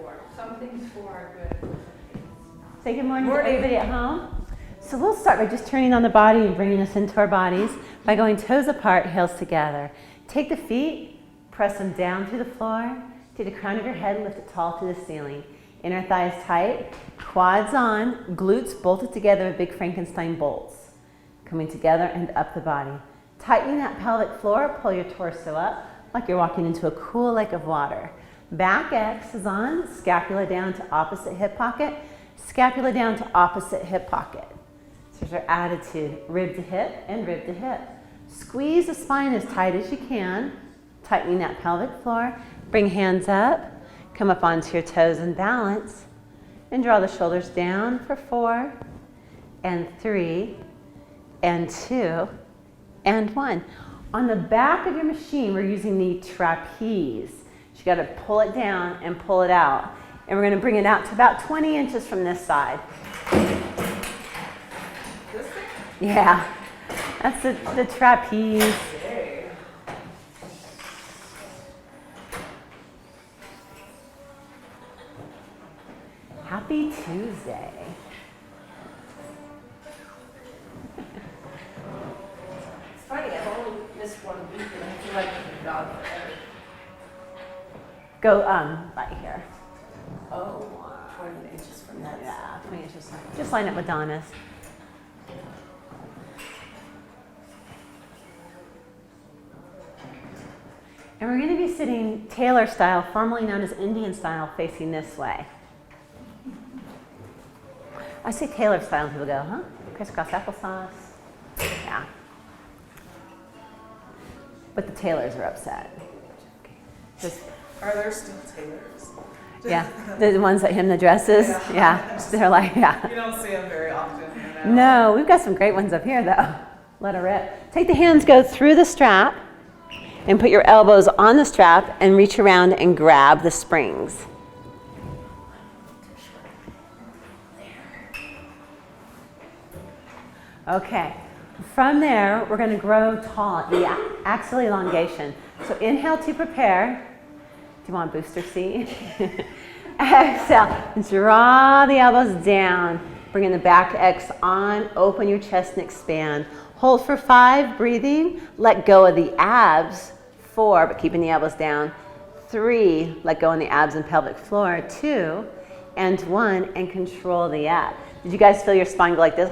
for. Some things for are good. Say good morning to everybody at home. So we'll start by just turning on the body and bringing us into our bodies by going toes apart, heels together. Take the feet, press them down through the floor. Take the crown of your head, lift it tall to the ceiling. Inner thighs tight, quads on, glutes bolted together with big Frankenstein bolts. Coming together and up the body. Tightening that pelvic floor, pull your torso up like you're walking into a cool lake of water. Back X is on, scapula down to opposite hip pocket, scapula down to opposite hip pocket. So there's our attitude, rib to hip and rib to hip. Squeeze the spine as tight as you can, tightening that pelvic floor. Bring hands up, come up onto your toes and balance, and draw the shoulders down for 4, and 3, and 2, and 1. On the back of your machine, we're using the trapeze. You got to pull it down and pull it out. And we're going to bring it out to about 20 inches from this side. Yeah, that's the trapeze. Happy Tuesday. It's funny, I've only missed 1 week and I feel like I'm a dog forever. Go right here. Oh, 20 inches from that. Yeah, 20 inches. Just line up with Donna's. And we're going to be sitting Taylor style, formerly known as Indian style, facing this way. I say Taylor style and people go, huh? Crisscross applesauce. Yeah. But the Taylors are upset. Just, Are there still tailors? yeah, the ones that hem the dresses. Yeah. They're like, yeah. You don't see them very often. You No, know? we've got some great ones up here though. Let her rip. Take the hands, go through the strap, and put your elbows on the strap and reach around and grab the springs. Okay, from there, we're going to grow tall, the axial elongation. So inhale to prepare. Do you want a booster seat? Exhale, draw the elbows down. Bringing the back X on, open your chest and expand. Hold for 5, breathing. Let go of the abs, 4, but keeping the elbows down. 3, let go on the abs and pelvic floor. 2, and 1, and control the ab. Did you guys feel your spine go like this?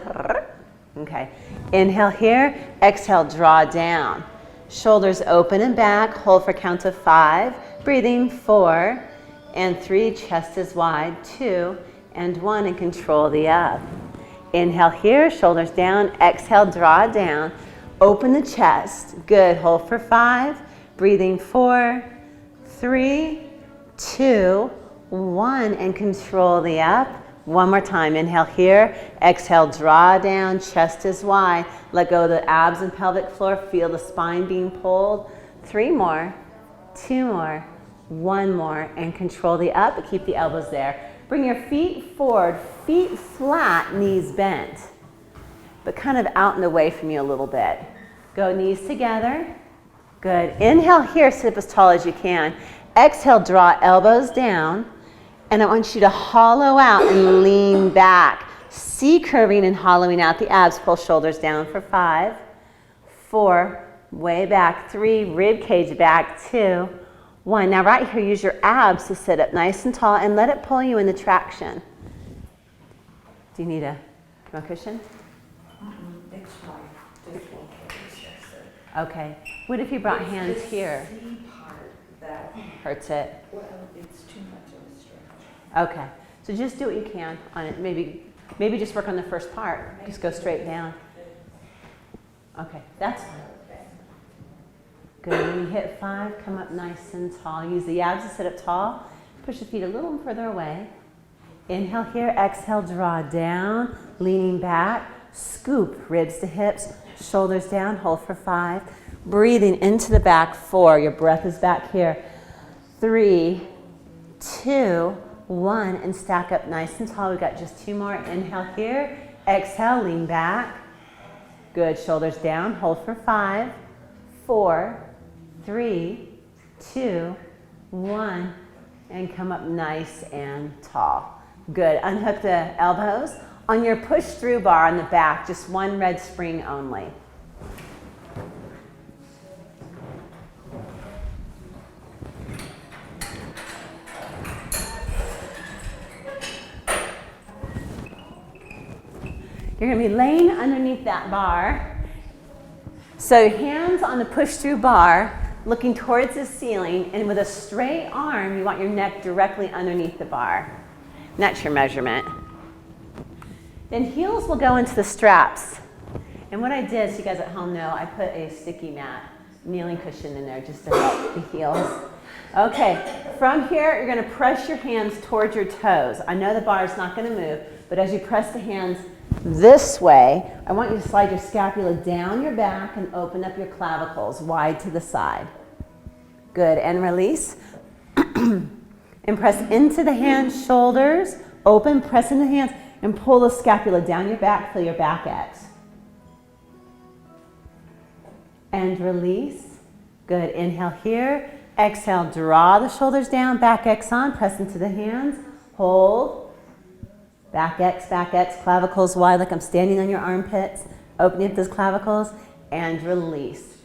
Okay, inhale here, exhale, draw down. Shoulders open and back, hold for count of 5, breathing 4, and 3, chest is wide, 2, and 1, and control the ab. Inhale here, shoulders down, exhale, draw down, open the chest, good, hold for 5, breathing 4, 3, 2, 1, and control the ab. One more time, inhale here, exhale, draw down, chest is wide, let go of the abs and pelvic floor, feel the spine being pulled. 3 more, 2 more, 1 more, and control the up, but keep the elbows there. Bring your feet forward, feet flat, knees bent, but kind of out and away from you a little bit. Go knees together, good. Inhale here, sit up as tall as you can. Exhale, draw elbows down. And I want you to hollow out and lean back. C curving and hollowing out the abs. Pull shoulders down for 5, 4, way back, 3, rib cage back, 2, 1. Now right here, use your abs to sit up nice and tall and let it pull you in the traction. Do you need a cushion? It's fine. Okay. What if you brought hands here? The C part that, Hurts it? well, it's too much of a stretch. Okay. So just do what you can on it. Maybe just work on the first part. Just go straight down. Okay, that's fine. Good. When you hit 5, come up nice and tall. Use the abs to sit up tall. Push the feet a little further away. Inhale here, exhale, draw down, leaning back, scoop, ribs to hips, shoulders down, hold for 5. Breathing into the back, 4. Your breath is back here. 3, 2, 1, and stack up nice and tall. We've got just 2 more. Inhale here, exhale, lean back. Good, shoulders down, hold for 5, 4, 3, 2, 1, And come up nice and tall. Good. Unhook the elbows. On your push-through bar on the back, just one red spring only. You're going to be laying underneath that bar. So hands on the push-through bar, looking towards the ceiling, and with a straight arm, you want your neck directly underneath the bar. And that's your measurement. Then heels will go into the straps. And what I did, so you guys at home know, I put a sticky mat, kneeling cushion in there just to help the heels. Okay, from here, you're going to press your hands towards your toes. I know the bar is not going to move, but as you press the hands this way, I want you to slide your scapula down your back and open up your clavicles wide to the side. Good, and release. And press into the hands, shoulders, open, press into the hands, and pull the scapula down your back, feel your back X. And release. Good, inhale here. Exhale, draw the shoulders down, back X on, press into the hands, hold. Back X, clavicles wide like I'm standing on your armpits. Opening up those clavicles and release.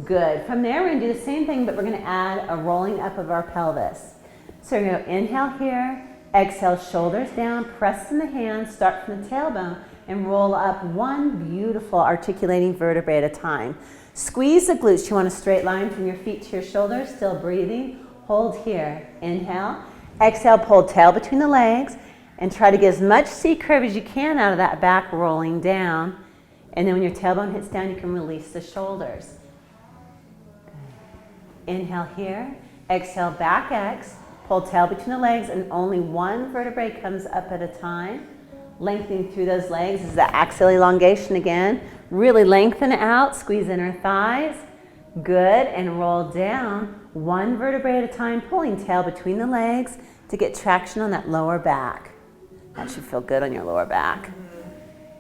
Good. From there, we're going to do the same thing, but we're going to add a rolling up of our pelvis. So we're going to inhale here, exhale, shoulders down, press in the hands, start from the tailbone, and roll up one beautiful articulating vertebrae at a time. Squeeze the glutes. You want a straight line from your feet to your shoulders, still breathing. Hold here. Inhale. Exhale, pull tail between the legs. And try to get as much C curve as you can out of that back rolling down. And then when your tailbone hits down, you can release the shoulders. Good. Inhale here. Exhale, back X. Pull tail between the legs, and only one vertebrae comes up at a time. Lengthening through those legs is the axial elongation again. Really lengthen out. Squeeze inner thighs. Good. And roll down. One vertebrae at a time, pulling tail between the legs to get traction on that lower back. That should feel good on your lower back.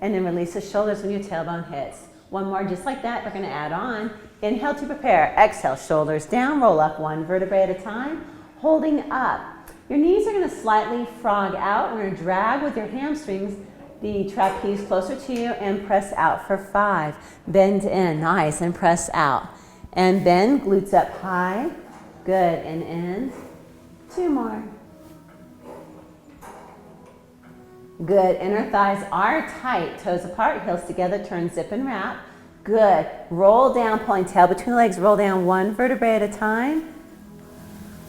And then release the shoulders when your tailbone hits. One more just like that. We're going to add on. Inhale to prepare. Exhale, shoulders down. Roll up one vertebrae at a time. Holding up. Your knees are going to slightly frog out. We're going to drag with your hamstrings the trapeze closer to you and press out for 5. Bend in. Nice. And press out. And bend. Glutes up high. Good. And in. 2 more. Good. Inner thighs are tight. Toes apart, heels together, turn, zip, and wrap. Good. Roll down, pulling tail between the legs. Roll down one vertebrae at a time.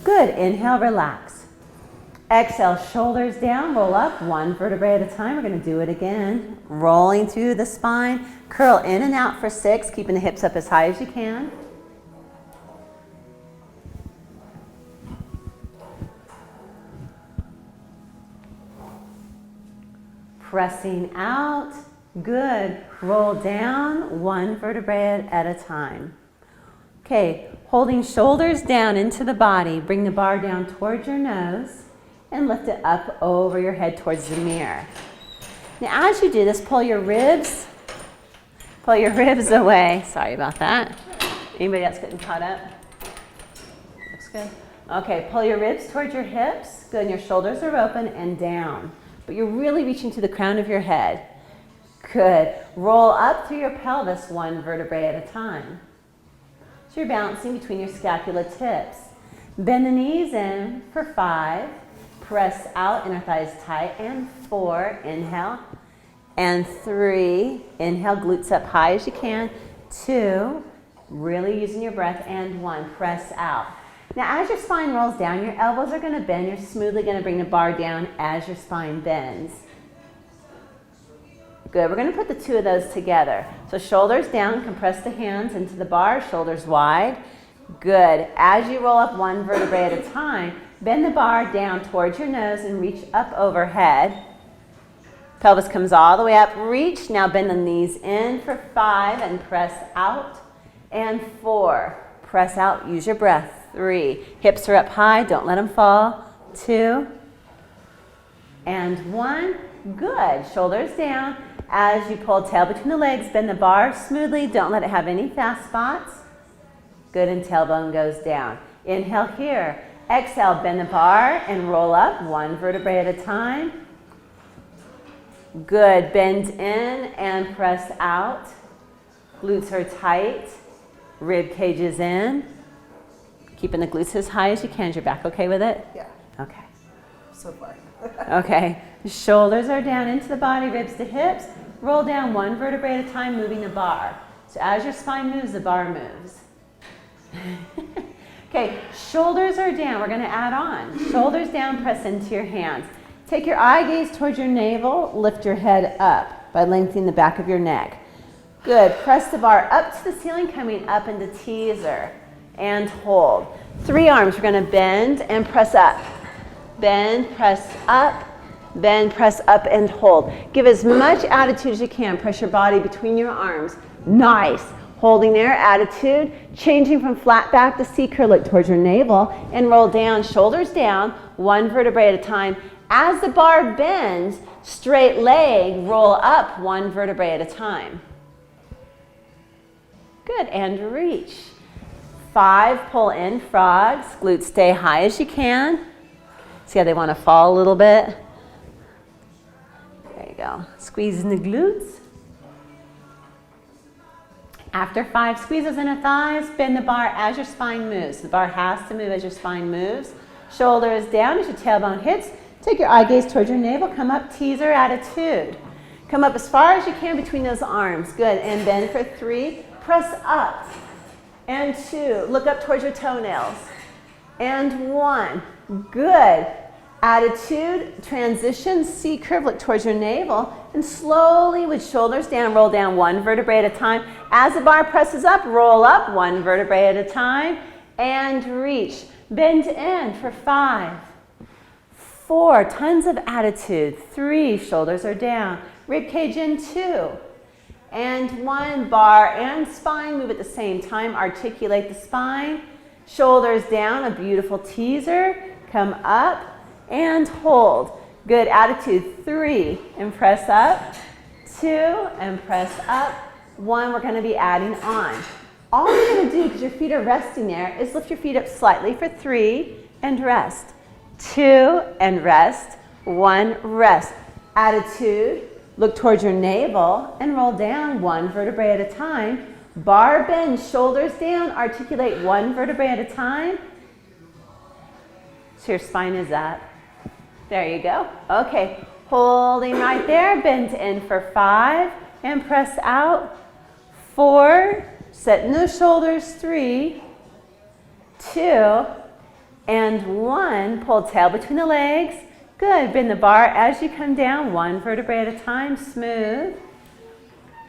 Good. Inhale, relax. Exhale, shoulders down, roll up one vertebrae at a time. We're going to do it again. Rolling through the spine. Curl in and out for 6, keeping the hips up as high as you can. Pressing out. Good. Roll down one vertebrae at a time. Okay, holding shoulders down into the body. Bring the bar down towards your nose and lift it up over your head towards the mirror. Now as you do this, pull your ribs away. Sorry about that. Anybody else getting caught up? Looks good. Okay, pull your ribs towards your hips. Good, and your shoulders are open and down. But you're really reaching to the crown of your head. Good. Roll up through your pelvis one vertebrae at a time. So you're balancing between your scapula tips. Bend the knees in for 5. Press out, inner thighs tight, and 4. Inhale. And 3. Inhale, glutes up high as you can. 2. Really using your breath. And 1. Press out. Now as your spine rolls down, your elbows are going to bend. You're smoothly going to bring the bar down as your spine bends. Good. We're going to put the 2 of those together. So shoulders down, compress the hands into the bar, shoulders wide. Good. As you roll up one vertebrae at a time, bend the bar down towards your nose and reach up overhead. Pelvis comes all the way up. Reach. Now bend the knees in for 5 and press out. And 4. Press out. Use your breath. 3. Hips are up high. Don't let them fall. 2. And 1. Good. Shoulders down. As you pull tail between the legs, bend the bar smoothly. Don't let it have any fast spots. Good. And tailbone goes down. Inhale here. Exhale, bend the bar and roll up one vertebrae at a time. Good, bend in and press out. Glutes are tight, rib cage is in. Keeping the glutes as high as you can. Is your back okay with it? Yeah, Okay. so far. Okay, shoulders are down into the body, ribs to hips. Roll down one vertebrae at a time, moving the bar. So as your spine moves, the bar moves. Okay, shoulders are down. We're going to add on. Shoulders down, press into your hands. Take your eye gaze towards your navel. Lift your head up by lengthening the back of your neck. Good. Press the bar up to the ceiling, coming up into teaser. And hold. 3 arms. We're going to bend and press up. Bend, press up. Bend, press up, and hold. Give as much attitude as you can. Press your body between your arms. Nice. Holding there, attitude, changing from flat back to C curl, look towards your navel, and roll down, shoulders down, one vertebrae at a time. As the bar bends, straight leg, roll up one vertebrae at a time. Good, and reach. 5, pull in, frogs, glutes stay high as you can. See how they want to fall a little bit? There you go, squeezing the glutes. After 5 squeezes in the thighs, bend the bar as your spine moves. The bar has to move as your spine moves. Shoulders down as your tailbone hits. Take your eye gaze towards your navel. Come up, teaser attitude. Come up as far as you can between those arms. Good, and bend for 3. Press up. And 2. Look up towards your toenails. And 1. Good. Attitude, transition, C curve, look towards your navel, and slowly with shoulders down, roll down one vertebrae at a time. As the bar presses up, roll up one vertebrae at a time, and reach. Bend in for 5, 4, tons of attitude, 3, shoulders are down, rib cage in 2, and 1, bar and spine move at the same time, articulate the spine, shoulders down, a beautiful teaser, come up, and hold. Good, attitude, 3, and press up, 2, and press up, 1, we're gonna be adding on. All you're gonna do, because your feet are resting there, is lift your feet up slightly for 3, and rest. 2, and rest, 1, rest. Attitude, look towards your navel, and roll down one vertebrae at a time. Bar bend, shoulders down, articulate one vertebrae at a time. So your spine is up. There you go. Okay, holding right there, bend in for 5 and press out. 4, setting those shoulders, 3, 2, and 1. Pull tail between the legs. Good, bend the bar as you come down, one vertebrae at a time, smooth.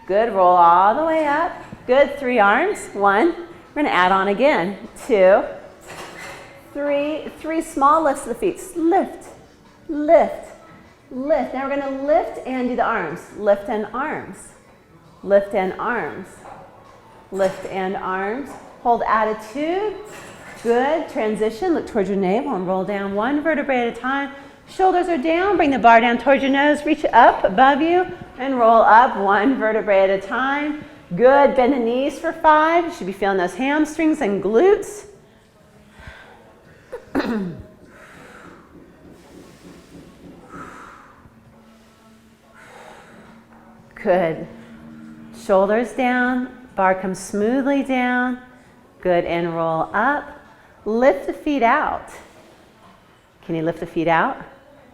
Good, roll all the way up. Good, 3 arms, 1. We're gonna add on again, 2, 3 small lifts of the feet, lift. Lift, lift. Now we're going to lift and do the arms. Lift and arms. Lift and arms. Lift and arms. Hold attitude. Good. Transition. Look towards your navel and roll down one vertebrae at a time. Shoulders are down. Bring the bar down towards your nose. Reach up above you and roll up one vertebrae at a time. Good. Bend the knees for 5. You should be feeling those hamstrings and glutes. Good. Shoulders down, bar comes smoothly down. Good, and roll up. Lift the feet out. Can you lift the feet out?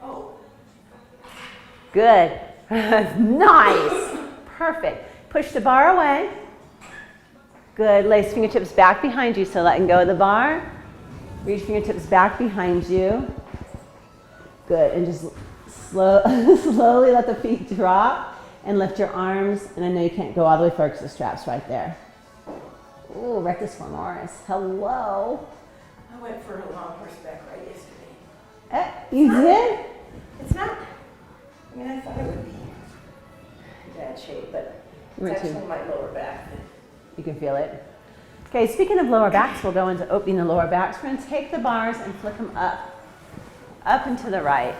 Oh. Good. Nice. Perfect. Push the bar away. Good. Lace fingertips back behind you, so letting go of the bar. Reach fingertips back behind you. Good, and just slowly let the feet drop. And lift your arms, and I know you can't go all the way forward because the strap's right there. Ooh, rectus femoris. Hello. I went for a long horseback ride yesterday. You did? It's not, I mean, I thought it would be in bad shape, but it's actually my lower back. You can feel it. Okay, speaking of lower backs, we'll go into opening the lower backs. We're going to take the bars and flick them up and to the right.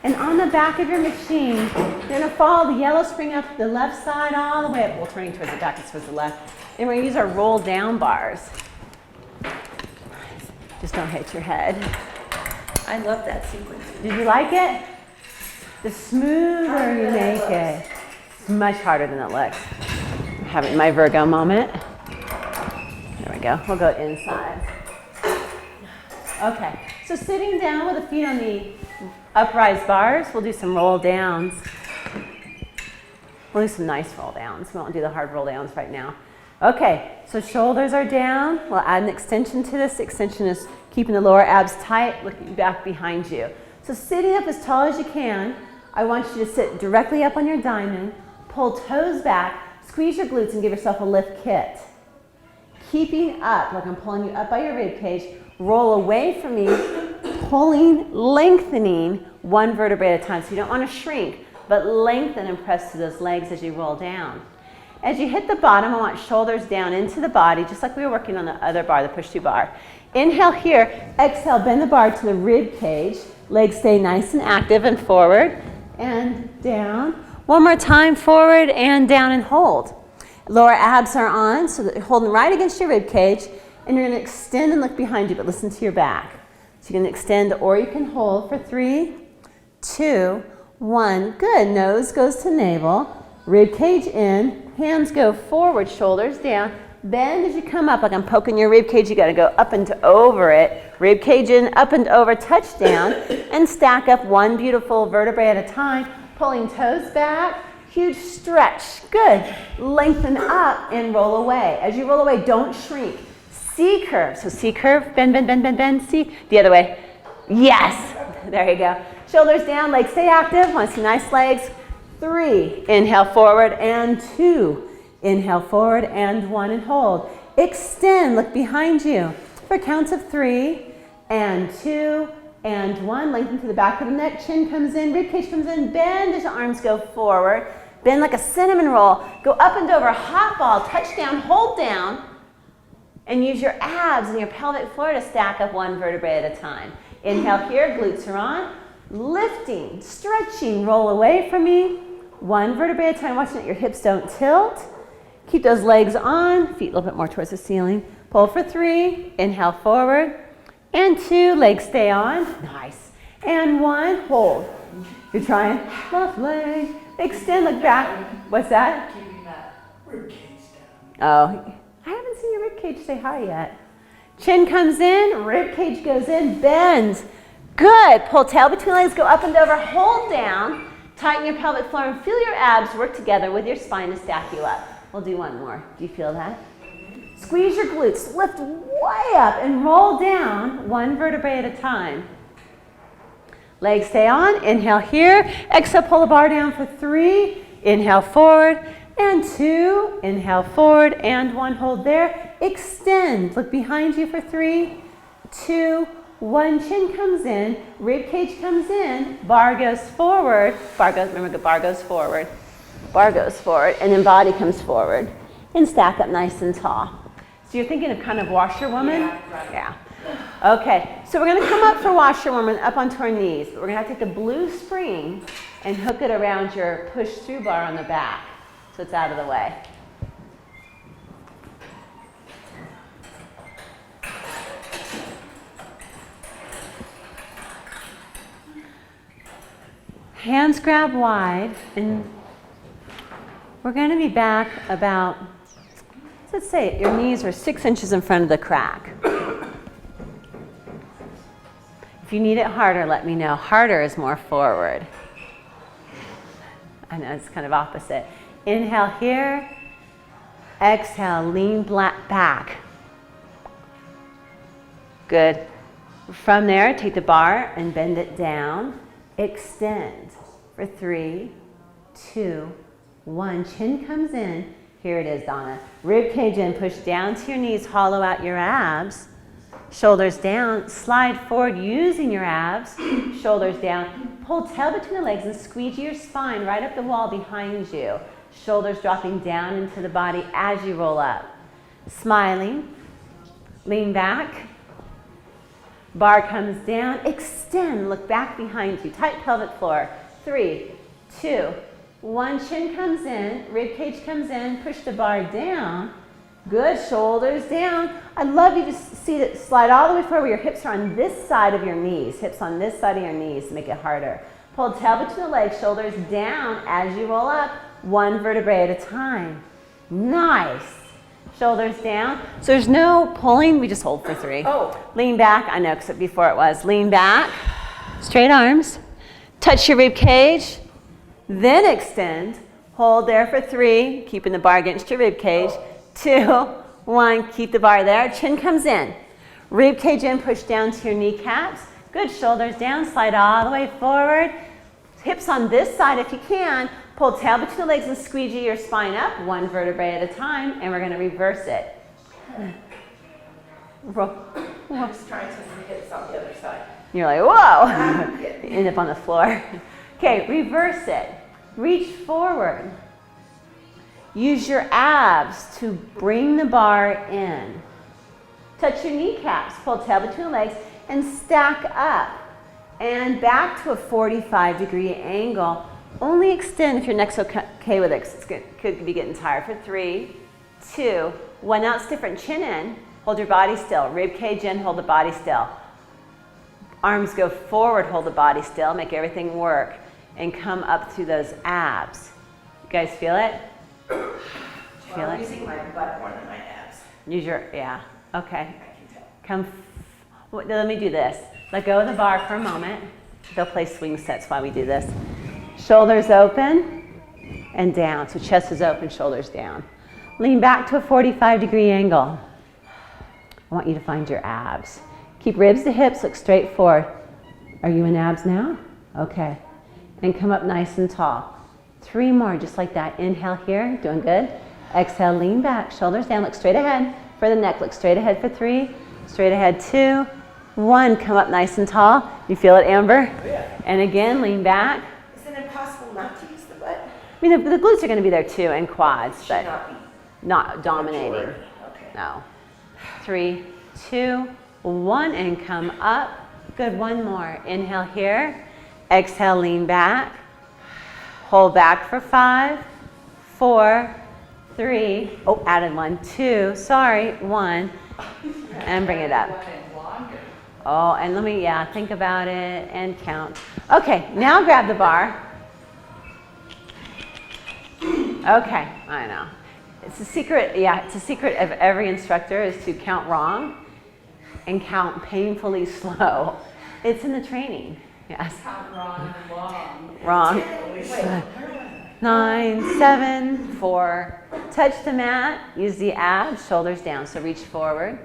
And on the back of your machine, you're gonna follow the yellow spring up the left side all the way up. Well, turning towards the back is towards the left. And we're gonna use our roll down bars. Just don't hit your head. I love that sequence. Did you like it? The smoother you make it, it's much harder than it looks. I'm having my Virgo moment. There we go. We'll go inside. Okay, so sitting down with the feet on the uprise bars, we'll do some roll downs. We'll do some nice roll downs. We won't do the hard roll downs right now. Okay, so shoulders are down. We'll add an extension to this. The extension is keeping the lower abs tight, looking back behind you. So sitting up as tall as you can, I want you to sit directly up on your diamond, pull toes back, squeeze your glutes and give yourself a lift kit. Keeping up, like I'm pulling you up by your rib cage, roll away from me, pulling, lengthening one vertebrae at a time. So you don't want to shrink, but lengthen and press to those legs as you roll down. As you hit the bottom, I want shoulders down into the body, just like we were working on the other bar, the push-to bar. Inhale here, exhale, bend the bar to the rib cage. Legs stay nice and active and forward and down. One more time, forward and down and hold. Lower abs are on, so that you're holding right against your rib cage, and you're gonna extend and look behind you, but listen to your back. So you can extend or you can hold for 3, 2, 1. Good, nose goes to navel, rib cage in, hands go forward, shoulders down. Bend as you come up, like I'm poking your rib cage, you gotta go up and over it. Rib cage in, up and over, touch down, and stack up one beautiful vertebrae at a time, pulling toes back, huge stretch, good. Lengthen up and roll away. As you roll away, don't shrink. C curve, so C curve, bend, bend, bend, bend, bend, C, the other way. Yes, there you go. Shoulders down, legs stay active, wanna see nice legs. 3, inhale forward, and 2. Inhale forward and 1 and hold. Extend, look behind you for counts of 3 and 2 and 1. Lengthen to the back of the neck, chin comes in, rib cage comes in, bend as your arms go forward. Bend like a cinnamon roll. Go up and over, hot ball, touch down, hold down, and use your abs and your pelvic floor to stack up one vertebrae at a time. Inhale here, glutes are on. Lifting, stretching, roll away from me. One vertebrae at a time, watching that your hips don't tilt. Keep those legs on, feet a little bit more towards the ceiling. Pull for 3, inhale forward, and 2, legs stay on, nice. And 1, hold. You're trying, left leg, extend, look back. What's that? Keeping that rib cage down. Oh, I haven't seen your rib cage stay high yet. Chin comes in, rib cage goes in, bends. Good, pull tail between legs, go up and over, hold down, tighten your pelvic floor and feel your abs work together with your spine to stack you up. We'll do one more. Do you feel that? Squeeze your glutes, lift way up and roll down one vertebrae at a time. Legs stay on, inhale here, exhale, pull the bar down for 3, inhale forward, and 2, inhale forward, and 1, hold there. Extend, look behind you for 3, 2, 1, chin comes in, rib cage comes in, bar goes forward, remember bar goes forward. Bar goes forward, and then body comes forward. And stack up nice and tall. So you're thinking of kind of washerwoman? Yeah, right. Yeah. Okay, so we're gonna come up for washerwoman up onto our knees. But we're gonna have to take the blue spring and hook it around your push-through bar on the back. So it's out of the way. Hands grab wide, and we're going to be back about, let's say your knees are 6 inches in front of the crack. If you need it harder, let me know. Harder is more forward. I know it's kind of opposite. Inhale here, exhale, lean back. Good. From there, take the bar and bend it down. Extend for 3, 2, 1. Chin comes in. Here it is, Donna. Rib cage in, push down to your knees, hollow out your abs. Shoulders down, slide forward using your abs. Shoulders down. Pull tail between the legs and squeeze your spine right up the wall behind you. Shoulders dropping down into the body as you roll up. Smiling. Lean back. Bar comes down, extend, look back behind you, tight pelvic floor. 3, 2, 1, chin comes in, rib cage comes in, push the bar down. Good, shoulders down. I'd love you to see it slide all the way forward where your hips are on this side of your knees. Hips on this side of your knees to make it harder. Pull tail between the legs, shoulders down as you roll up, 1 vertebrae at a time. Nice. Shoulders down. So there's no pulling, we just hold for 3. Oh. Lean back, I know, except before it was. Lean back, straight arms. Touch your rib cage, then extend. Hold there for 3, keeping the bar against your rib cage. 2, 1, keep the bar there. Chin comes in. Rib cage in, push down to your kneecaps. Good, shoulders down, slide all the way forward. Hips on this side if you can. Pull tail between the legs and squeegee your spine up, 1 vertebrae at a time, and we're going to reverse it. Roll. I'm just trying to hit on the other side. You're like, whoa! You end up on the floor. Okay, reverse it. Reach forward. Use your abs to bring the bar in. Touch your kneecaps, pull tail between the legs, and stack up. And back to a 45-degree angle. Only extend if your neck's okay with it, because it could be getting tired. For 3, 2, 1. Now it's different. Chin in, hold your body still. Rib cage in, hold the body still. Arms go forward, hold the body still, make everything work. And come up through those abs. You guys feel it? Well, I'm using my butt more than my abs. Use your, yeah, okay. I can tell. Come, let me do this. Let go of the bar for a moment. They'll play swing sets while we do this. Shoulders open and down. So chest is open, shoulders down. Lean back to a 45-degree angle. I want you to find your abs. Keep ribs to hips, look straight forward. Are you in abs now? Okay. And come up nice and tall. 3 more, just like that. Inhale here, doing good. Exhale, lean back, shoulders down, look straight ahead. For the neck, look straight ahead for 3. Straight ahead, 2, 1. Come up nice and tall. You feel it, Amber? Oh, yeah. And again, lean back. Is it impossible not to use the butt? I mean, the glutes are going to be there too, and quads, Should but not be. not dominating. Okay. No. 3, 2, 1, and come up. Good, 1 more. Inhale here. Exhale, lean back. Hold back for 5, 4, 3. Oh, added 1, 2. Sorry, 1. And bring it up. Oh, and let me, think about it and count. Okay, now grab the bar. Okay, I know. It's a secret, it's a secret of every instructor is to count wrong and count painfully slow. It's in the training, yes. Count wrong and long. Wrong. Wait. 9, 7, 4. Touch the mat, use the abs, shoulders down, so reach forward.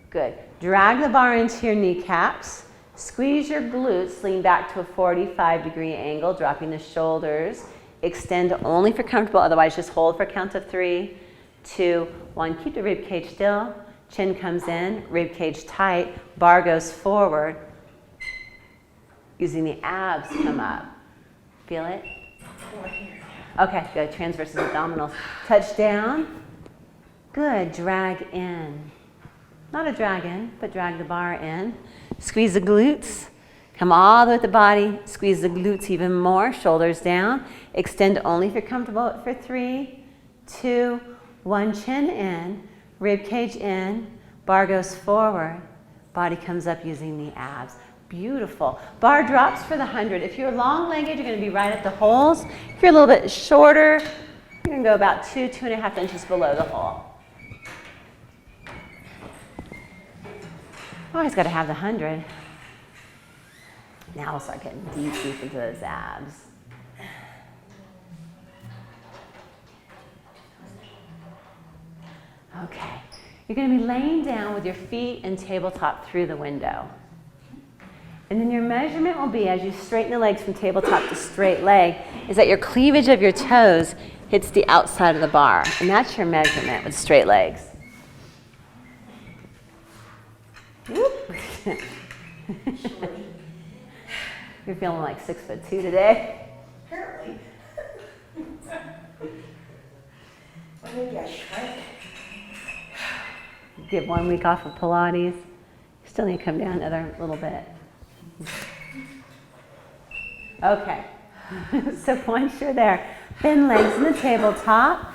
Good. Drag the bar into your kneecaps. Squeeze your glutes, lean back to a 45-degree angle, dropping the shoulders. Extend only if you're comfortable, otherwise just hold for a count of 3, 2, 1. Keep the rib cage still. Chin comes in, rib cage tight, bar goes forward. Using the abs come up. Feel it? Okay, good. Transverses abdominals. Touch down. Good. Drag in. Not a drag in, but drag the bar in. Squeeze the glutes. Come all the way with the body. Squeeze the glutes even more. Shoulders down. Extend only if you're comfortable for 3, 2, 1. Chin in. Rib cage in. Bar goes forward. Body comes up using the abs. Beautiful. Bar drops for the 100. If you're long-legged, you're going to be right at the holes. If you're a little bit shorter, you're going to go about 2.5 inches below the hole. Always got to have the 100. Now we'll start getting deep into those abs. Okay. You're going to be laying down with your feet and tabletop through the window. And then your measurement will be, as you straighten the legs from tabletop to straight leg, is that your cleavage of your toes hits the outside of the bar. And that's your measurement with straight legs. Whoop. You're feeling like 6'2" today. Apparently. Well, maybe I shrank. Get 1 week off of Pilates. Still need to come down another little bit. Okay. So once you're there, bend legs in the tabletop.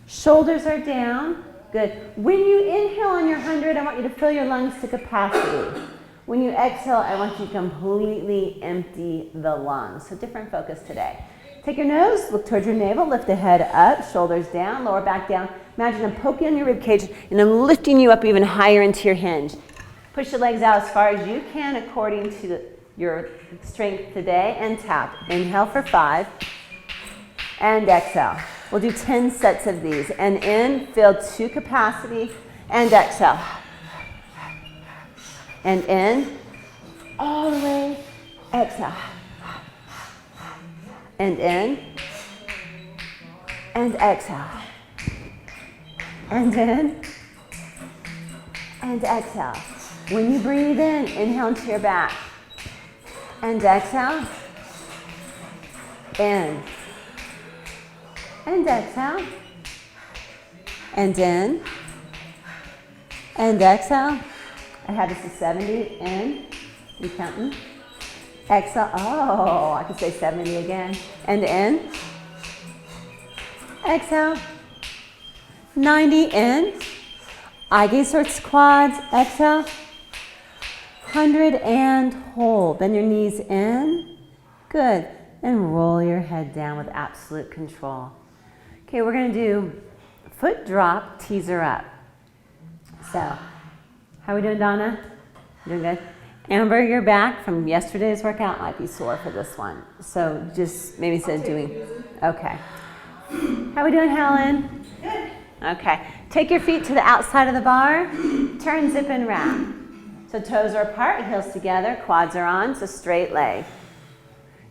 Shoulders are down. Good. When you inhale on your 100, I want you to fill your lungs to capacity. When you exhale, I want you to completely empty the lungs. So different focus today. Take your nose, look towards your navel, lift the head up, shoulders down, lower back down. Imagine I'm poking on your rib cage and I'm lifting you up even higher into your hinge. Push the legs out as far as you can according to your strength today and tap. Inhale for 5 and exhale. We'll do 10 sets of these. And in, fill to capacity and exhale. And in, all the way, exhale. And in, and exhale. And in, and exhale. When you breathe in, inhale into your back. And exhale. In. And exhale. And in. And exhale. I have this to 70. In. You counting? Exhale. Oh, I could say 70 again. And in. Exhale. 90 in. Eye gaze towards quads. Exhale. 100 and hold. Bend your knees in. Good. And roll your head down with absolute control. Okay, we're going to do foot drop, teaser up. So, how are we doing, Donna? Doing good? Amber, your back from yesterday's workout might be sore for this one. So just maybe instead of doing, okay. How are we doing, Helen? Good. Okay. Take your feet to the outside of the bar. Turn, zip, and wrap. So toes are apart, heels together, quads are on, so straight leg.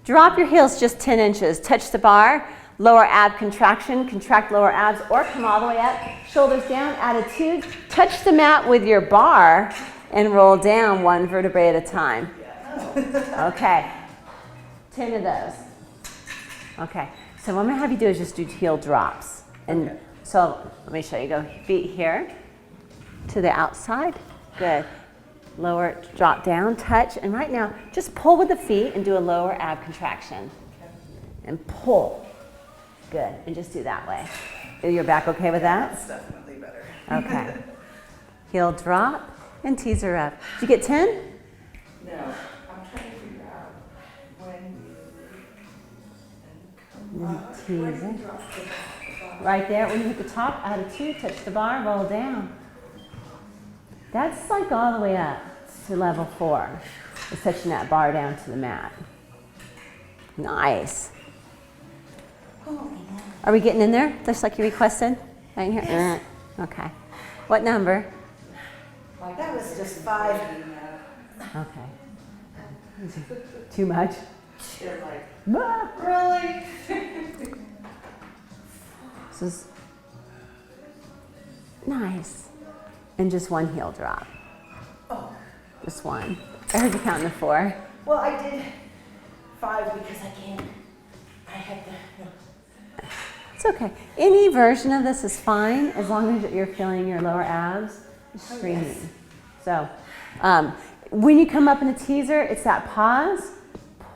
Drop your heels just 10 inches. Touch the bar, lower ab contraction, contract lower abs, or come all the way up. Shoulders down, attitude. Touch the mat with your bar and roll down 1 vertebrae at a time. Okay. 10 of those. Okay. So what I'm going to have you do is just do heel drops. And okay. So let me show you. Go feet here to the outside. Good. Lower, drop down, touch. And right now, just pull with the feet and do a lower ab contraction. And pull. Good. And just do that way. Is your back okay with that? That's definitely better. Okay. Heel drop and teaser up. Did you get 10? No. I'm trying to figure out when you Teaser. Right there, when you hit the top, attitude, touch the bar, roll down. That's like all the way up to level 4. It's touching that bar down to the mat. Nice. Are we getting in there, just like you requested? Right in here? Yes. Okay. What number? That was just 5. Okay. Too much? You're like, Ah. really? This is nice. And just 1 heel drop. Oh. Just 1. I heard you counting to 4. Well, I did 5 because I had the. It's okay. Any version of this is fine as long as you're feeling your lower abs screaming. Yes. So when you come up in a teaser, it's that pause,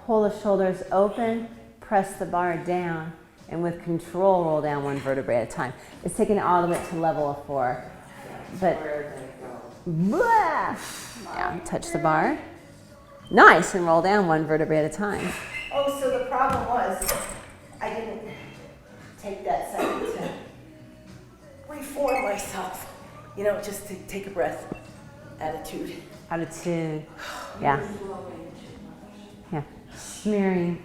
pull the shoulders open, press the bar down, and with control, roll down 1 vertebrae at a time. It's taking it all the way to level of 4. But, yeah, touch the bar. Nice, and roll down 1 vertebrae at a time. Oh, so the problem was I didn't take that second to reform myself. You know, just to take a breath. Attitude. Attitude. Yeah. Yeah. Smearing.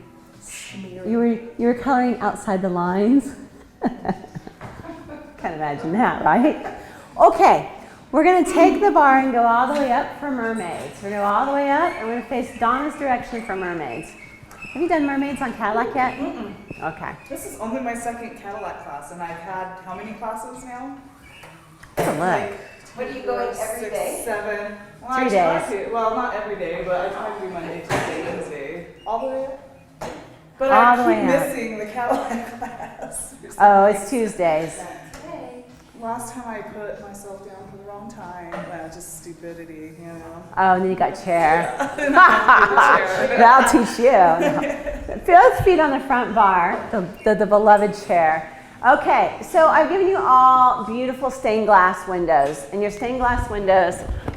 You were coloring outside the lines. Can't imagine that, right? Okay. We're going to take the bar and go all the way up for mermaids. We're going to go all the way up, and we're going to face Donna's direction for mermaids. Have you done mermaids on Cadillac yet? Mm-mm. Okay. This is only my 2nd Cadillac class, and I've had how many classes now? Let's look. Like, What are you going every 6, day? 7. Well, 3 I try days. to. Well, not every day, but I try to do Monday, Tuesday, Wednesday. All the way up? But All the I way keep up. missing the Cadillac class. Oh, it's Tuesdays. Last time I put myself down for the wrong time. Just stupidity, you know. Oh, and then you got chair. Chair. That'll teach you. No. Both feet on the front bar, the beloved chair. Okay, so I've given you all beautiful stained glass windows, and your stained glass windows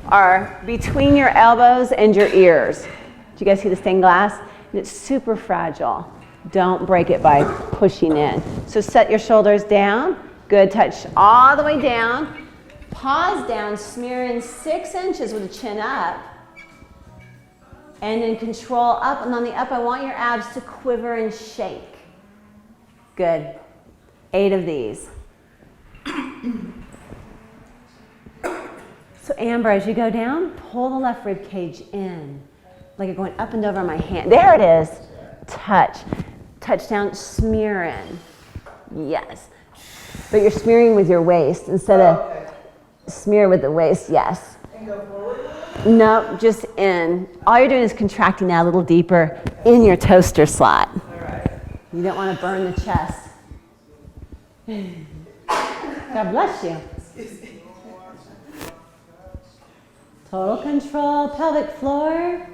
are between your elbows and your ears. Do you guys see the stained glass? And it's super fragile. Don't break it by pushing in. So set your shoulders down. Good, touch all the way down. Pause down, smear in 6 inches with the chin up. And then control up, and on the up, I want your abs to quiver and shake. Good. 8 of these. So Amber, as you go down, pull the left rib cage in, like you're going up and over my hand. There it is. Touch. Touch down, smear in. Yes. But you're smearing with your waist instead of smear with the waist, yes. And go forward? No, just in. All you're doing is contracting that a little deeper in your toaster slot. All right. You don't want to burn the chest. God bless you. Total control, pelvic floor.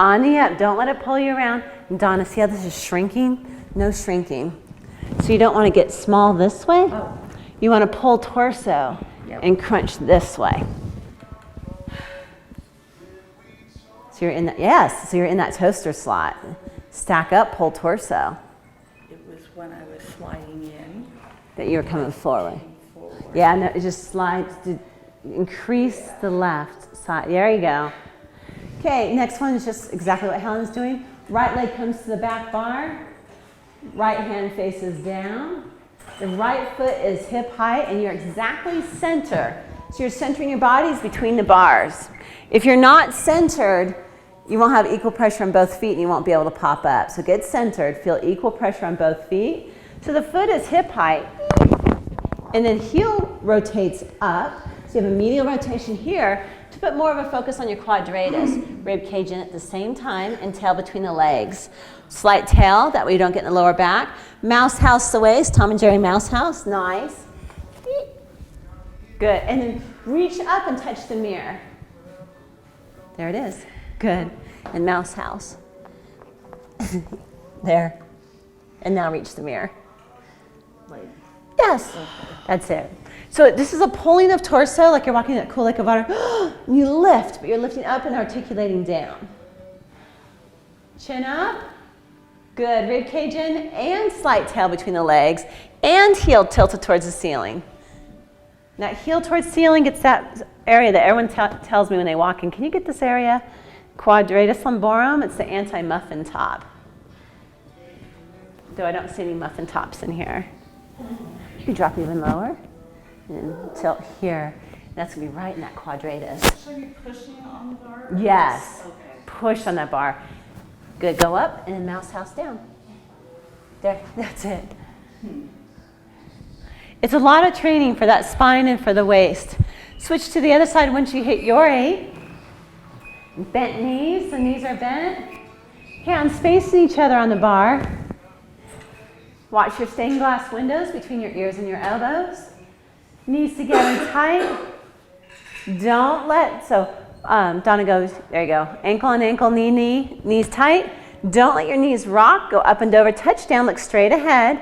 On the up, don't let it pull you around. And Donna, see how this is shrinking? No shrinking. So you don't want to get small this way. Oh. You want to pull torso and crunch this way. So you're in that, yes, so you're in that toaster slot. Stack up, pull torso. It was when I was sliding in. That you were coming forward. Yeah, no, it just slides to increase the left side. There you go. Okay, next one is just exactly what Helen's doing. Right leg comes to the back bar. Right hand faces down. The right foot is hip height and you're exactly center. So you're centering your bodies between the bars. If you're not centered, you won't have equal pressure on both feet and you won't be able to pop up. So get centered, feel equal pressure on both feet. So the foot is hip height and then heel rotates up. So you have a medial rotation here to put more of a focus on your quadratus. Rib cage in at the same time and tail between the legs. Slight tail, that way you don't get in the lower back. Mouse house the waist, Tom and Jerry mouse house, nice. Good, and then reach up and touch the mirror. There it is, good. And mouse house. There. And now reach the mirror. Yes, that's it. So this is a pulling of torso, like you're walking that cool lake of water. You lift, but you're lifting up and articulating down. Chin up. Good, rib cage in and slight tail between the legs and heel tilted towards the ceiling. Now heel towards ceiling gets that area that everyone tells me when they walk in. Can you get this area? Quadratus lumborum, it's the anti-muffin top. Though I don't see any muffin tops in here. You can drop even lower and tilt here. That's gonna be right in that quadratus. Should I be pushing on the bar? Yes, Okay. push on that bar. Good, go up and then mouse house down. There, that's it. It's a lot of training for that spine and for the waist. Switch to the other side once you hit your 8. Bent knees, the knees are bent. Hands facing each other on the bar. Watch your stained glass windows between your ears and your elbows. Knees together tight. Don't let, Donna goes, there you go. Ankle on ankle, knee, knee, knees tight. Don't let your knees rock. Go up and over, touch down, look straight ahead.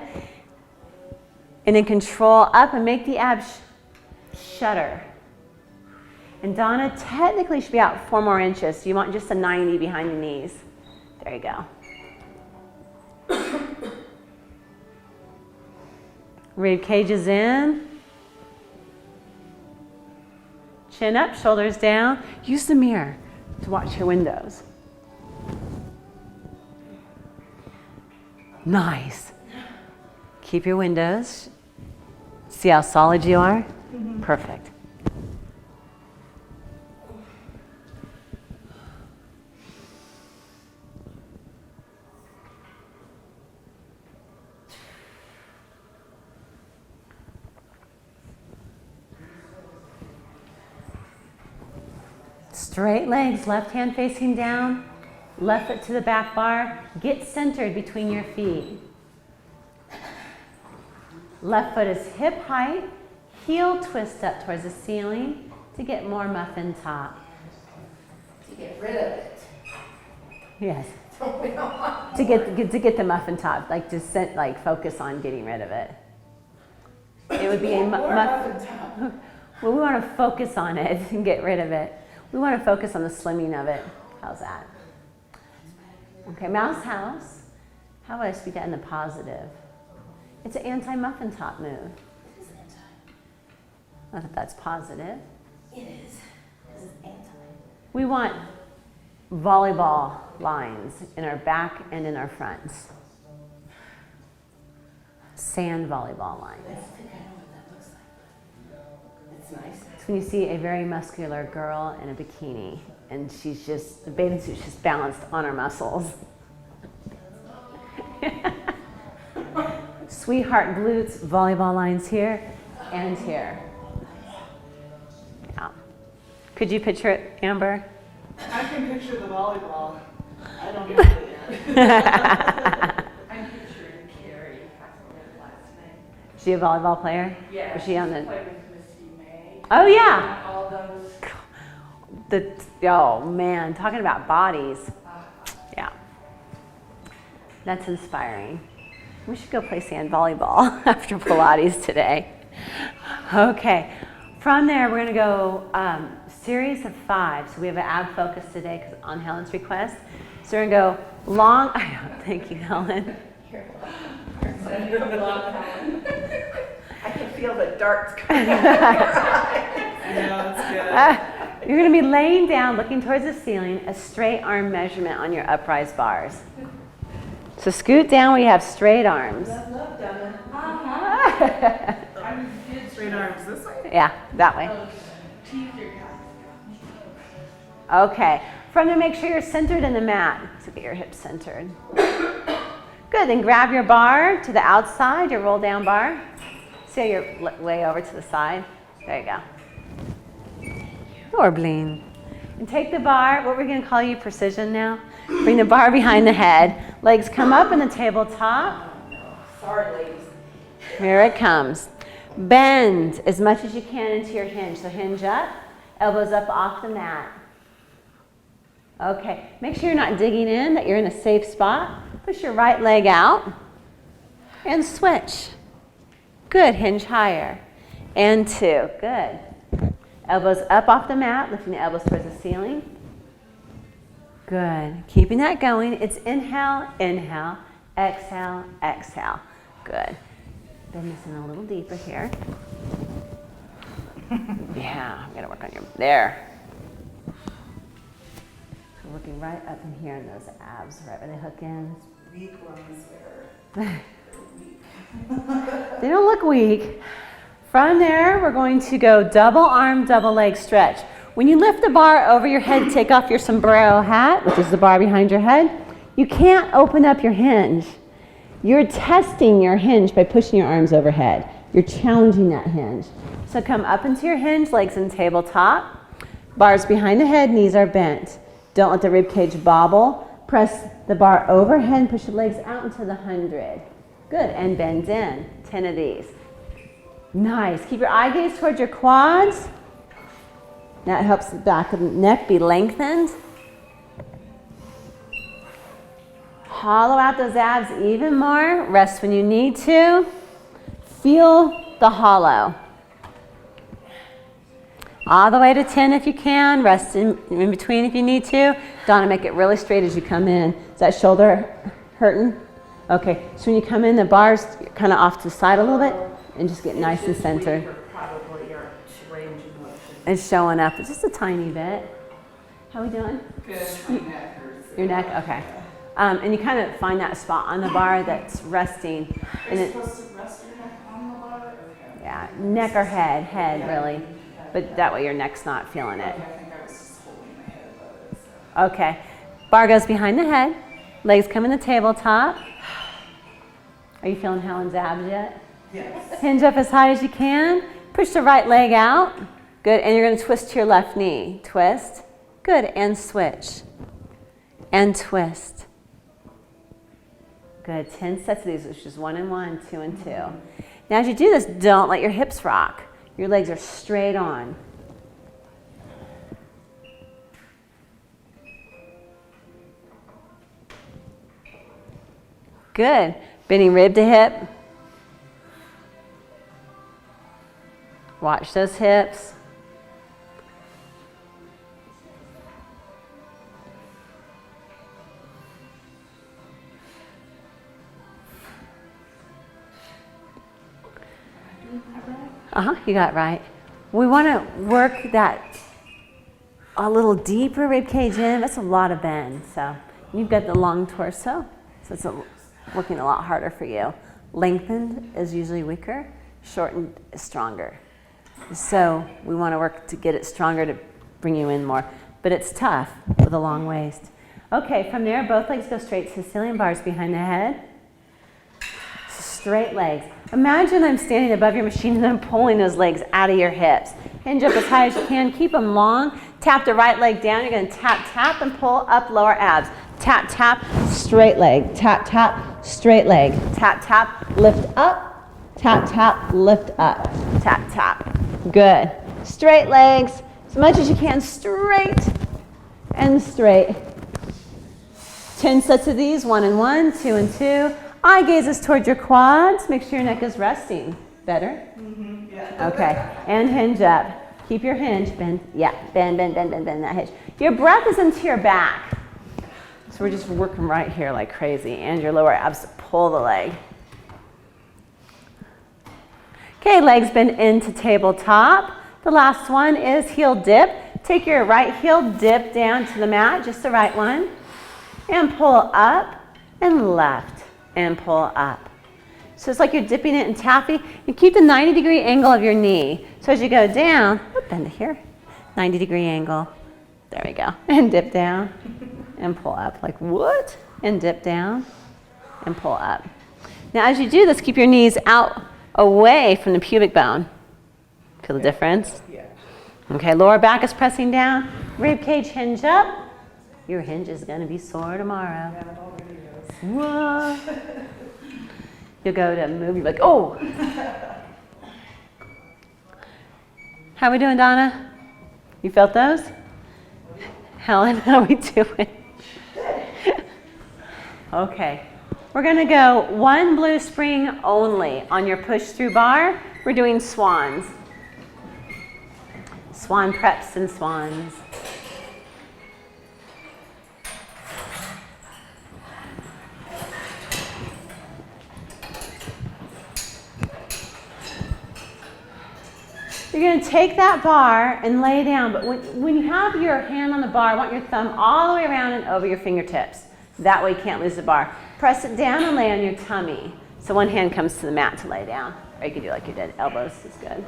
And then control up and make the abs shudder. And Donna technically should be out 4 more inches. So you want just a 90 behind the knees. There you go. Rib cages in. Chin up, shoulders down. Use the mirror to watch your windows. Nice. Keep your windows. See how solid you are? Mm-hmm. Perfect. Straight legs, left hand facing down, left foot to the back bar. Get centered between your feet. Left foot is hip height, heel twist up towards the ceiling to get more muffin top. To get rid of it. Yes. We don't want To get the muffin top, like just focus on getting rid of it. It would be a more muffin. muffin top. Well, we want to focus on it and get rid of it. We want to focus on the slimming of it. How's that? Okay, mouse house. How would I speak that in the positive? It's an anti-muffin top move. It is anti. Not that that's positive. It is. This is anti. We want volleyball lines in our back and in our fronts. Sand volleyball lines. I don't think I know what that looks like. It's nice. It's when you see a very muscular girl in a bikini and the bathing suit's just balanced on her muscles. Sweetheart glutes, volleyball lines here and here. Yeah. Could you picture it, Amber? I can picture the volleyball. I don't know it yet. I'm picturing Carrie passing it last night. Is she a volleyball player? Yeah. Was she on the? Played with Missy May. Oh yeah. All those. Oh man, talking about bodies. Yeah. That's inspiring. We should go play sand volleyball after Pilates today. Okay. From there, we're going to go series of 5. So we have an ab focus today on Helen's request. So we're going to go long. Thank you, Helen. I can feel the darts coming out of your eyes. Yeah, that's good. You're going to be laying down, looking towards the ceiling, a straight arm measurement on your uprise bars. So scoot down where you have straight arms. Love, Donna. I'm good. Straight arms this way? Yeah, that way. Okay. From there, make sure you're centered in the mat. So get your hips centered. Good. Then grab your bar to the outside, your roll down bar. See how you're way over to the side? There you go. Or bling. And take the bar. What we're going to call you precision now. Bring the bar behind the head. Legs come up in the tabletop. Sorry, ladies. Here it comes. Bend as much as you can into your hinge. So hinge up, elbows up off the mat. Okay, make sure you're not digging in, that you're in a safe spot. Push your right leg out and switch. Good, hinge higher. And 2, good. Elbows up off the mat, lifting the elbows towards the ceiling. Good, keeping that going. It's inhale, inhale, exhale, exhale. Good. Bend this in a little deeper here. Yeah, I'm gonna work on your, there. So working right up in here in those abs, right where they hook in. Weak ones there. They don't look weak. From there, we're going to go double arm, double leg stretch. When you lift the bar over your head, take off your sombrero hat, which is the bar behind your head, you can't open up your hinge. You're testing your hinge by pushing your arms overhead. You're challenging that hinge. So come up into your hinge, legs in tabletop. Bars behind the head, knees are bent. Don't let the rib cage bobble. Press the bar overhead and push the legs out into the 100. Good, and bend in. 10 of these. Nice. Keep your eye gaze towards your quads. That helps the back of the neck be lengthened. Hollow out those abs even more. Rest when you need to. Feel the hollow. All the way to 10 if you can. Rest in between if you need to. Donna, make it really straight as you come in. Is that shoulder hurting? Okay, so when you come in, the bar's kind of off to the side a little bit and just get nice and centered. Probably your range of motion. It's showing up just a tiny bit. How we doing? Good. My neck hurts. Your neck? Okay. And you kind of find that spot on the bar that's resting. And Are you supposed to rest your neck on the bar? Okay. Yeah, neck or head? Head, really. But that way your neck's not feeling it. Okay, I think I was just holding my head above it. So. Okay. Bar goes behind the head. Legs come in the tabletop. Are you feeling Helen's abs yet? Yes. Hinge up as high as you can. Push the right leg out. Good. And you're going to twist to your left knee. Twist. Good, and switch. And twist. Good, 10 sets of these, which is 1 and 1, 2 and 2. Now as you do this, don't let your hips rock. Your legs are straight on. Good, bending rib to hip. Watch those hips. You got it right. We want to work that a little deeper rib cage in. That's a lot of bend. So you've got the long torso, so it's working a lot harder for you. Lengthened is usually weaker, shortened is stronger. So we want to work to get it stronger to bring you in more. But it's tough with a long waist. Okay, from there, both legs go straight to Sicilian bars behind the head. Straight legs. Imagine I'm standing above your machine and I'm pulling those legs out of your hips. Hinge up as high as you can. Keep them long. Tap the right leg down. You're going to tap, tap, and pull up lower abs. Tap, tap, straight leg. Tap, tap, straight leg. Tap, tap, lift up. Tap, tap, lift up. Tap, tap. Good. Straight legs. As much as you can. Straight and straight. 10 sets of these. 1 and 1, 2 and 2. Eye gazes towards your quads. Make sure your neck is resting. Better? Mm-hmm. Yeah. Okay. And hinge up. Keep your hinge. Bend. Yeah. Bend, bend, bend, bend, bend that hinge. Your breath is into your back. So we're just working right here like crazy. And your lower abs to pull the leg. Okay, legs bend into tabletop. The last one is heel dip. Take your right heel, dip down to the mat, just the right one. And pull up and left. And pull up. So it's like you're dipping it in taffy. You keep the 90-degree angle of your knee. So as you go down, bend to here, 90-degree angle. There we go. And dip down and pull up. Like what? And dip down and pull up. Now as you do this, keep your knees out away from the pubic bone. Feel the difference? Yeah. Okay, lower back is pressing down. Rib cage hinge up. Your hinge is going to be sore tomorrow. Yeah, it already is. Whoa. You'll go to move, you're like, oh. How are we doing, Donna? You felt those? Helen, how are we doing? Okay. We're going to go one blue spring only on your push-through bar. We're doing swans. Swan preps and swans. You're going to take that bar and lay down, but when you have your hand on the bar, I want your thumb all the way around and over your fingertips. That way you can't lose the bar. Press it down and lay on your tummy. So one hand comes to the mat to lay down. Or you can do like you did. Elbows is good.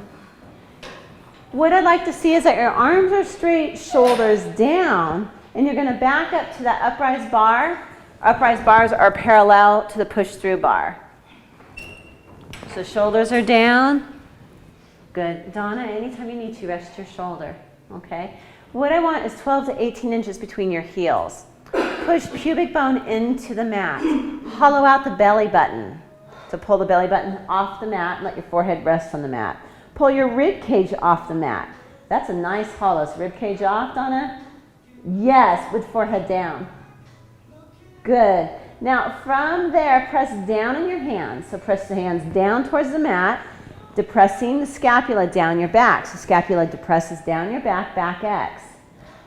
What I'd like to see is that your arms are straight, shoulders down, and you're going to back up to that uprise bar. Uprise bars are parallel to the push-through bar. So shoulders are down. Good. Donna, anytime you need to, rest your shoulder, okay? What I want is 12 to 18 inches between your heels. Push pubic bone into the mat. Hollow out the belly button. So pull the belly button off the mat and let your forehead rest on the mat. Pull your rib cage off the mat. That's a nice hollow. So rib cage off, Donna? Yes, with forehead down. Good. Now from there, press down in your hands. So press the hands down towards the mat. Depressing the scapula down your back. So scapula depresses down your back, back X.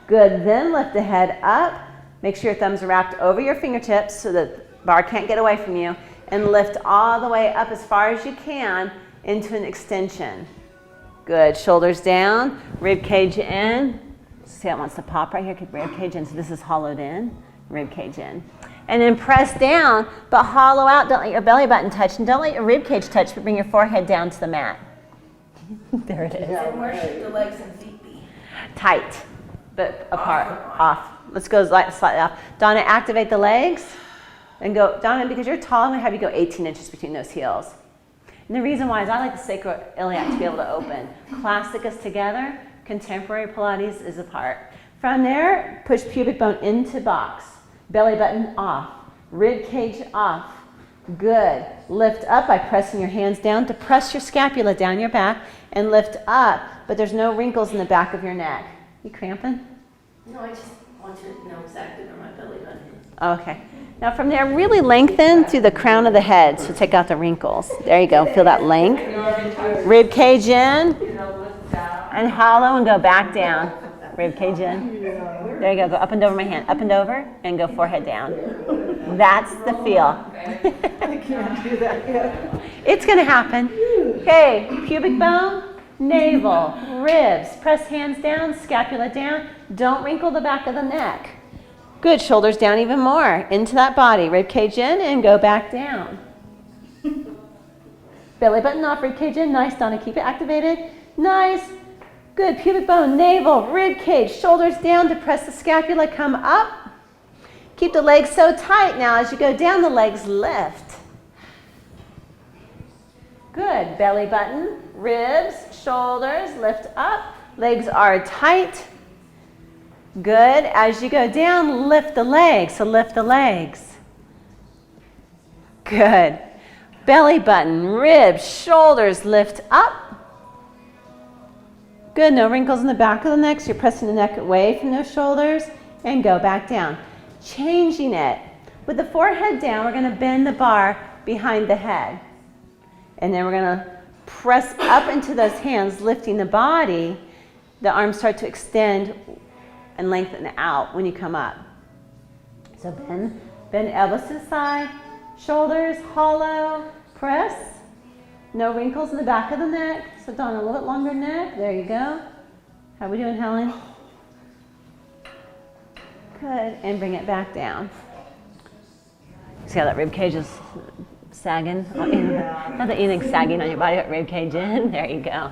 Good, then lift the head up. Make sure your thumbs are wrapped over your fingertips so that the bar can't get away from you. And lift all the way up as far as you can into an extension. Good, shoulders down, rib cage in. See how it wants to pop right here? Keep rib cage in, so this is hollowed in, rib cage in. And then press down, but hollow out. Don't let your belly button touch, and don't let your rib cage touch, but bring your forehead down to the mat. There it is. And where should the legs and feet be? Tight, but apart, off. Let's go slightly off. Donna, activate the legs. And go, Donna, because you're tall, I'm going to have you go 18 inches between those heels. And the reason why is I like the sacroiliac to be able to open. Classic is together, contemporary Pilates is apart. From there, push pubic bone into box. Belly button off. Rib cage off. Good. Lift up by pressing your hands down to press your scapula down your back and lift up, but there's no wrinkles in the back of your neck. You cramping? No, I just want to know exactly where my belly button is. Okay. Now from there, really lengthen through the crown of the head, so take out the wrinkles. There you go. Feel that length. Rib cage in and hollow and go back down. Rib cage in. There you go. Go up and over my hand. Up and over and go forehead down. That's the feel. I can't do that yet. It's going to happen. Okay, pubic bone, navel, ribs. Press hands down, scapula down. Don't wrinkle the back of the neck. Good. Shoulders down even more. Into that body. Rib cage in and go back down. Belly button off, rib cage in. Nice, Donna. Keep it activated. Nice. Good. Pubic bone, navel, rib cage. Shoulders down to press the scapula. Come up. Keep the legs so tight now. As you go down, the legs lift. Good. Belly button, ribs, shoulders, lift up. Legs are tight. Good. As you go down, lift the legs. So lift the legs. Good. Belly button, ribs, shoulders, lift up. Good. No wrinkles in the back of the neck. So you're pressing the neck away from those shoulders and go back down. Changing it. With the forehead down, we're going to bend the bar behind the head. And then we're going to press up into those hands, lifting the body. The arms start to extend and lengthen out when you come up. So bend elbows to the side, shoulders hollow, press. No wrinkles in the back of the neck. So Dawn, a little bit longer neck. There you go. How are we doing, Helen? Good. And bring it back down. See how that rib cage is sagging? Not that anything's sagging on your body, but rib cage in. There you go.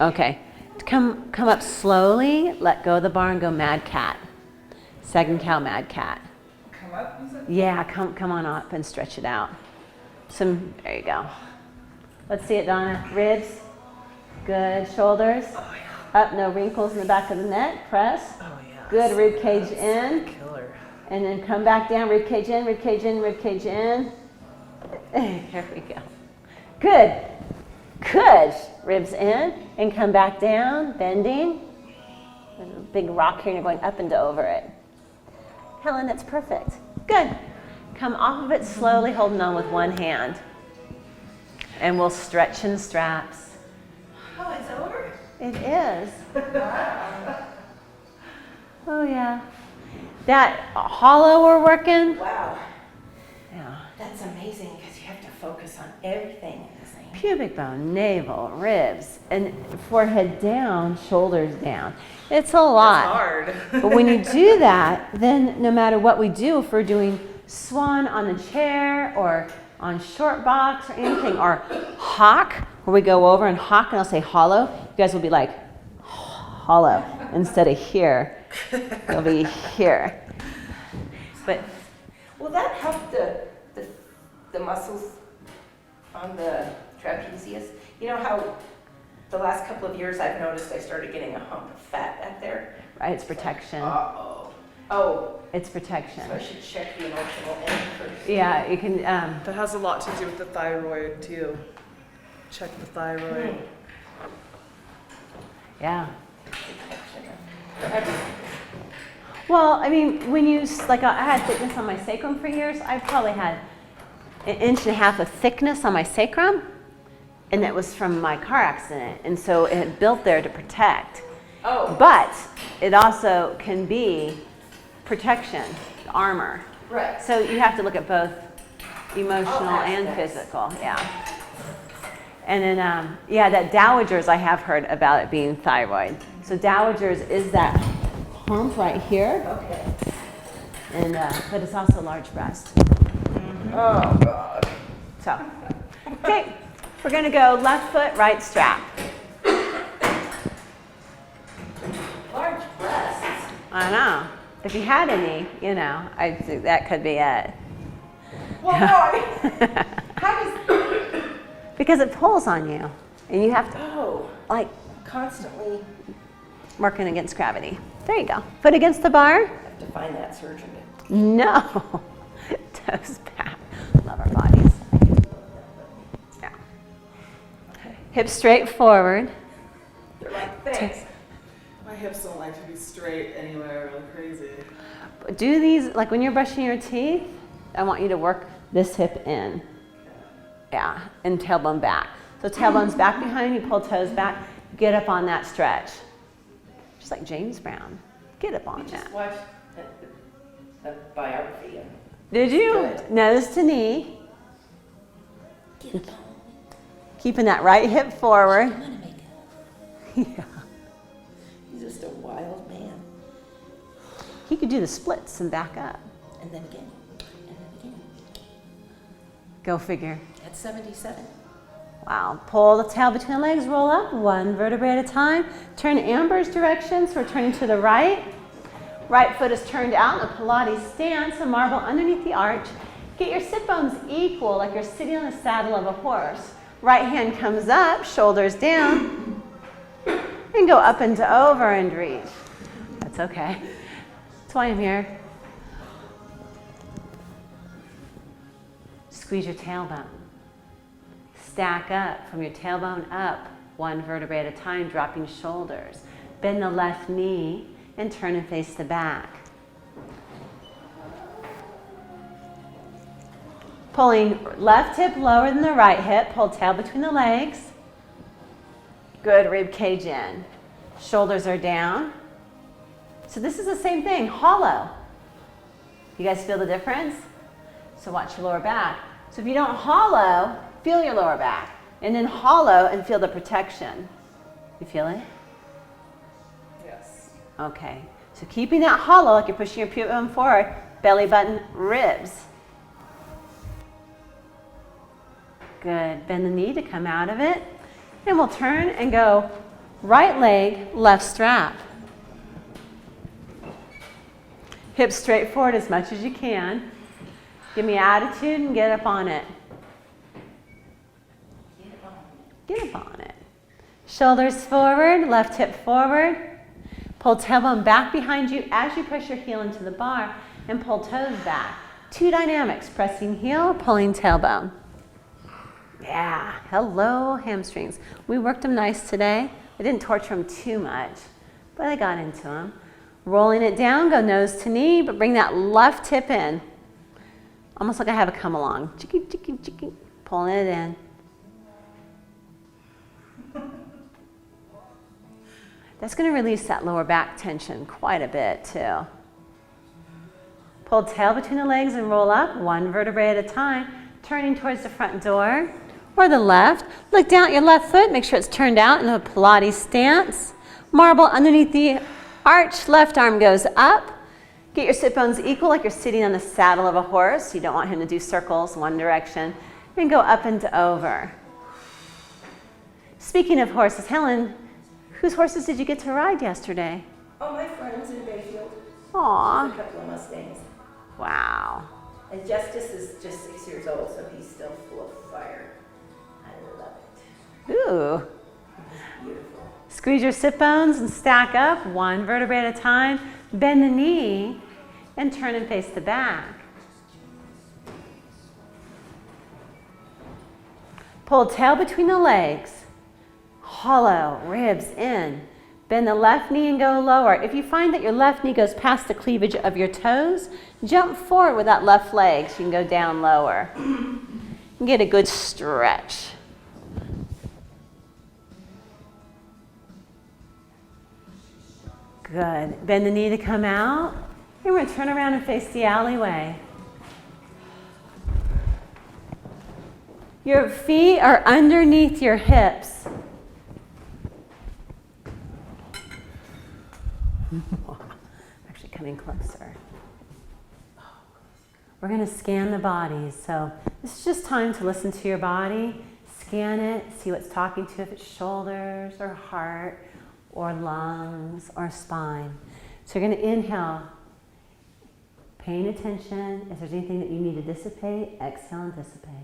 Okay. Come up slowly. Let go of the bar and go mad cat. Second cow, mad cat. Come up, you said? Yeah, come on up and stretch it out. There you go. Let's see it, Donna. Ribs. Good. Shoulders. Oh, yeah. Up, no wrinkles in the back of the neck. Press. Oh, yeah. Good. Rib cage in. Killer. And then come back down. Rib cage in, rib cage in, rib cage in. There we go. Good. Good. Ribs in and come back down, bending. There's a big rock here and you're going up and over it. Helen, that's perfect. Good. Come off of it slowly, holding on with one hand. And we'll stretch in straps. Oh, it's over? It is. Oh, yeah. That hollow we're working. Wow. Yeah. That's amazing because you have to focus on everything at the same time. Pubic bone, navel, ribs, and forehead down, shoulders down. It's a lot. It's hard. But when you do that, then no matter what we do, if we're doing swan on the chair or on short box or anything, or hawk, where we go over and hawk, and I'll say hollow, you guys will be like, hollow, instead of here. It'll be here. But Will that help the muscles on the trapezius? You know how the last couple of years I've noticed I started getting a hump of fat back there? right, it's protection. Uh-oh. Oh, It's protection. so I should check the emotional end first. Yeah, you can. That has a lot to do with the thyroid, too. Check the thyroid. Yeah. Protection. Well, I mean, when you, like, I had thickness on my sacrum for years. I probably had 1.5 inches of thickness on my sacrum, and that was from my car accident. And so it had built there to protect. Oh. But it also can be protection, armor. Right. So you have to look at both emotional and aspects. physical, yeah. And then, yeah, that Dowager's, I have heard about it being thyroid. So Dowager's is that hump right here, Okay. and but it's also large breast. Oh, God. So, okay, we're gonna go left foot, right strap. Large breasts. I know. If you had any, you know, I think that could be it. Well, no, I mean, how does... Because it pulls on you, and you have to, Oh, like, constantly... working against gravity. There you go. Foot against the bar. I have to find that surgeon. No. Toes back. Love our bodies. Yeah. Hips straight forward. They're like, thanks. My hips don't like to be straight anywhere, really crazy. Do these, like when you're brushing your teeth, I want you to work this hip in. Yeah, and tailbone back. So tailbone's back behind you, pull toes back, get up on that stretch. Just like James Brown. Get up on We that. just watched a biography. Did you? Good. Nose to knee. Get up on. Keeping that right hip forward. I'm gonna make it. Yeah. He's just a wild man. He could do the splits and back up. And then again. And then again. Go figure. At 77. Wow. Pull the tail between the legs, roll up one vertebrae at a time. Turn Amber's direction, so we're turning to the right. Right foot is turned out in a Pilates stance, so marble underneath the arch. Get your sit bones equal, like you're sitting on the saddle of a horse. Right hand comes up, shoulders down, and go up and over and reach. That's okay. That's why I'm here. Squeeze your tailbone. Stack up from your tailbone up, one vertebrae at a time, dropping shoulders. Bend the left knee and turn and face the back. Pulling left hip lower than the right hip, pull tail between the legs. Good, rib cage in. Shoulders are down. So this is the same thing, hollow. You guys feel the difference? So watch your lower back. So if you don't hollow, feel your lower back. And then hollow and feel the protection. You feel it? Yes. Okay. So keeping that hollow, like you're pushing your pubic bone forward, belly button, ribs. Good. Bend the knee to come out of it. And we'll turn and go right leg, left strap. Hips straight forward as much as you can. Give me attitude and get up on it. Get up on it. Shoulders forward, left hip forward. Pull tailbone back behind you as you push your heel into the bar and pull toes back. Two dynamics, pressing heel, pulling tailbone. Yeah, hello hamstrings. We worked them nice today. I didn't torture them too much, but I got into them. Rolling it down, go nose to knee, but bring that left hip in. Almost like I have a come along. Chicky, chicky, chicky. Pulling it in. That's going to release that lower back tension quite a bit too. Pull tail between the legs and roll up, one vertebrae at a time, turning towards the front door or the left. Look down at your left foot, make sure it's turned out in a Pilates stance. Marble underneath the arch, left arm goes up. Get your sit bones equal, like you're sitting on the saddle of a horse. You don't want him to do circles one direction. And go up and over. Speaking of horses, Helen, whose horses did you get to ride yesterday? Oh, my friends in Bayfield. Aw. A couple of Mustangs. Wow. And Justice is just 6 years old, so he's still full of fire. I love it. Ooh. He's beautiful. Squeeze your sit bones and stack up, one vertebrae at a time. Bend the knee and turn and face the back. Pull tail between the legs. Hollow, ribs in. Bend the left knee and go lower. If you find that your left knee goes past the cleavage of your toes, jump forward with that left leg so you can go down lower. And get a good stretch. Good. Bend the knee to come out. And we're going to turn around and face the alleyway. Your feet are underneath your hips. Actually coming closer. We're going to scan the body. So this is just time to listen to your body, scan it, see what's talking to you, if it's shoulders or heart or lungs or spine. So you're going to inhale, paying attention. If there's anything that you need to dissipate, exhale and dissipate.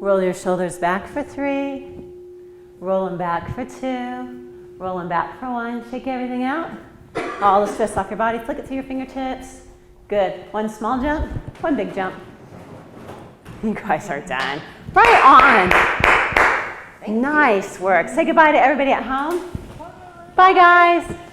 Roll your shoulders back for 3. Roll them back for 2. Roll them back for 1. Shake everything out. All the stress off your body. Flick it through your fingertips. Good. 1 small jump, 1 big jump. You guys are done. Right on. Nice work. Say goodbye to everybody at home. Bye, guys.